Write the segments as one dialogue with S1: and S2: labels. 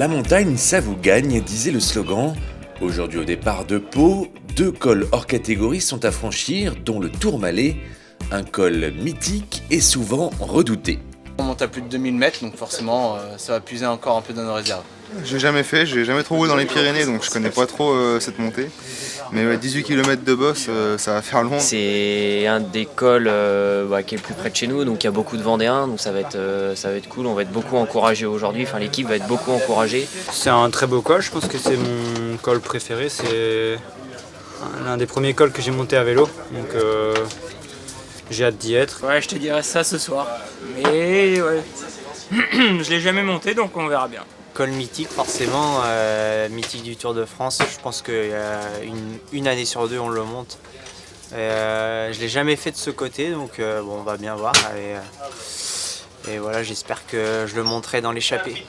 S1: La montagne, ça vous gagne, disait le slogan. Aujourd'hui au départ de Pau, 2 cols hors catégorie sont à franchir, dont le Tourmalet, un col mythique et souvent redouté.
S2: On monte à plus de 2000 mètres, donc forcément ça va puiser encore un peu dans nos réserves.
S3: J'ai jamais fait, j'ai jamais trop roulé dans les Pyrénées, donc je connais pas trop cette montée. Mais ouais, 18 km de bosse, ça va faire long.
S4: C'est un des cols qui est le plus près de chez nous, donc il y a beaucoup de Vendéens, donc ça va être cool. On va être beaucoup encouragé aujourd'hui, enfin l'équipe va être beaucoup encouragée.
S5: C'est un très beau col, je pense que c'est mon col préféré, c'est l'un des premiers cols que j'ai monté à vélo, donc j'ai hâte d'y être.
S6: Ouais, je te dirais ça ce soir, mais ouais, je l'ai jamais monté donc on verra bien.
S7: Col mythique forcément, mythique du Tour de France, je pense qu'il y a une année sur 2 on le monte. Je l'ai jamais fait de ce côté, donc on va bien voir. Et voilà, j'espère que je le monterai dans l'échappée.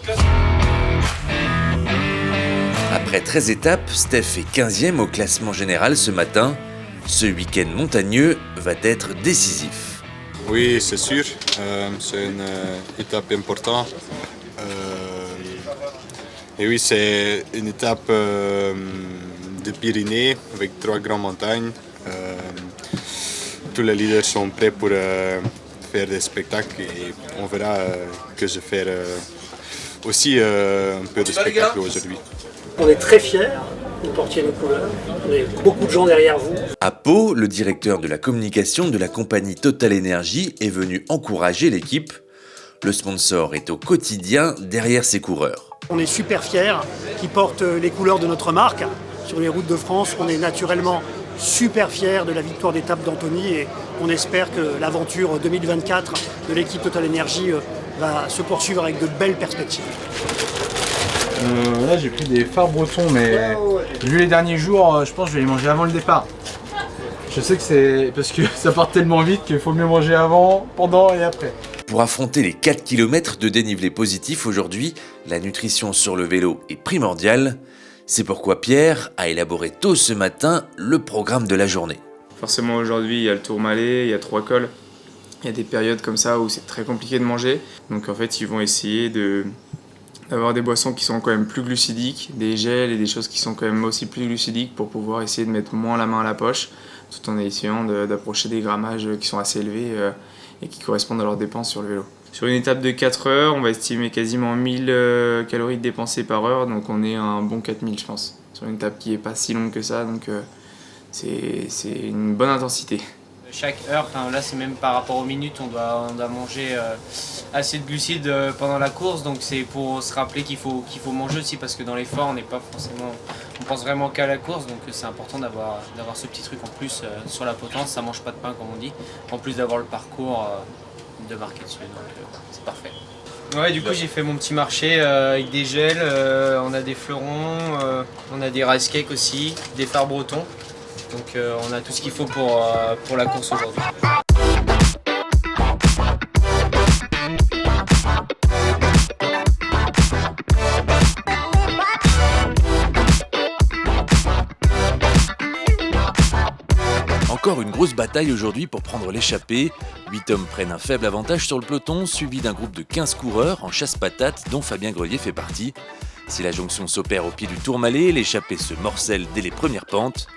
S1: Après 13 étapes, Steph est 15e au classement général ce matin. Ce week-end montagneux va être décisif.
S8: Oui, c'est sûr, c'est une étape importante. Et oui, c'est une étape de Pyrénées avec 3 grandes montagnes. Tous les leaders sont prêts pour faire des spectacles et on verra que je vais faire aussi un peu de spectacle aujourd'hui.
S9: On est très fiers de porter nos couleurs, on a beaucoup de gens derrière vous.
S1: À Pau, le directeur de la communication de la compagnie Total Energy est venu encourager l'équipe. Le sponsor est au quotidien derrière ses coureurs.
S9: On est super fiers qu'ils portent les couleurs de notre marque sur les routes de France. On est naturellement super fiers de la victoire d'étape d'Anthony et on espère que l'aventure 2024 de l'équipe Total Energy va se poursuivre avec de belles perspectives.
S10: Là j'ai pris des phares bretons, mais vu les derniers jours, je pense que je vais les manger avant le départ. Je sais que c'est parce que ça part tellement vite qu'il faut mieux manger avant, pendant et après.
S1: Pour affronter les 4 km de dénivelé positif aujourd'hui, la nutrition sur le vélo est primordiale. C'est pourquoi Pierre a élaboré tôt ce matin le programme de la journée.
S11: Forcément aujourd'hui il y a le Tourmalet, il y a 3 cols. Il y a des périodes comme ça où c'est très compliqué de manger. Donc en fait ils vont essayer d'avoir des boissons qui sont quand même plus glucidiques, des gels et des choses qui sont quand même aussi plus glucidiques pour pouvoir essayer de mettre moins la main à la poche, tout en essayant d'approcher des grammages qui sont assez élevés et qui correspondent à leurs dépenses sur le vélo. Sur une étape de 4 heures, on va estimer quasiment 1000 calories dépensées par heure, donc on est à un bon 4000 je pense. Sur une étape qui n'est pas si longue que ça, donc c'est une bonne intensité.
S6: Chaque heure, là c'est même par rapport aux minutes, on doit manger assez de glucides pendant la course, donc c'est pour se rappeler qu'il faut manger aussi parce que dans l'effort on n'est pas forcément, on pense vraiment qu'à la course, donc c'est important d'avoir ce petit truc en plus sur la potence, ça mange pas de pain comme on dit, en plus d'avoir le parcours de marquer dessus, donc c'est parfait. Ouais, du coup j'ai fait mon petit marché avec des gels, on a des fleurons, on a des rice cakes aussi, des phares bretons. Donc on a tout ce qu'il faut pour la course aujourd'hui.
S1: Encore une grosse bataille aujourd'hui pour prendre l'échappée. 8 hommes prennent un faible avantage sur le peloton, suivi d'un groupe de 15 coureurs en chasse-patate dont Fabien Grelier fait partie. Si la jonction s'opère au pied du Tourmalet, l'échappée se morcelle dès les premières pentes.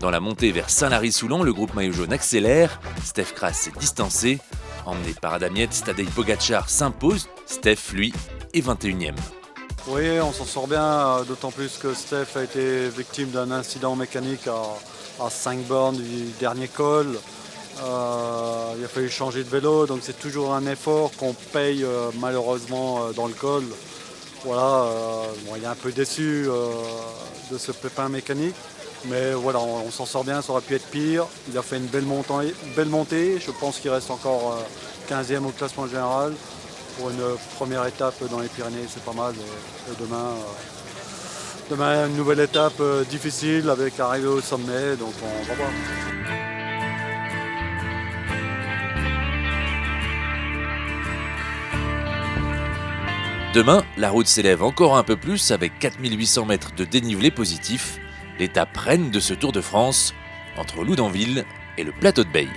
S1: Dans la montée vers Saint-Lary-Soulan, le groupe maillot jaune accélère. Steph Kras s'est distancé. Emmené par Adam Yates, Tadej Pogačar s'impose. Steph, lui, est 21e.
S12: Oui, on s'en sort bien, d'autant plus que Steph a été victime d'un incident mécanique à 5 bornes du dernier col. Il a fallu changer de vélo, donc c'est toujours un effort qu'on paye malheureusement dans le col. Voilà, il est un peu déçu de ce pépin mécanique, mais voilà, on s'en sort bien, ça aurait pu être pire. Il a fait une belle montée, je pense qu'il reste encore 15e au classement général. Pour une première étape dans les Pyrénées, c'est pas mal. Et demain, une nouvelle étape difficile avec arrivée au sommet, donc on va voir.
S1: Demain, la route s'élève encore un peu plus avec 4800 mètres de dénivelé positif, l'étape reine de ce Tour de France, entre Loudunville et le plateau de Beille.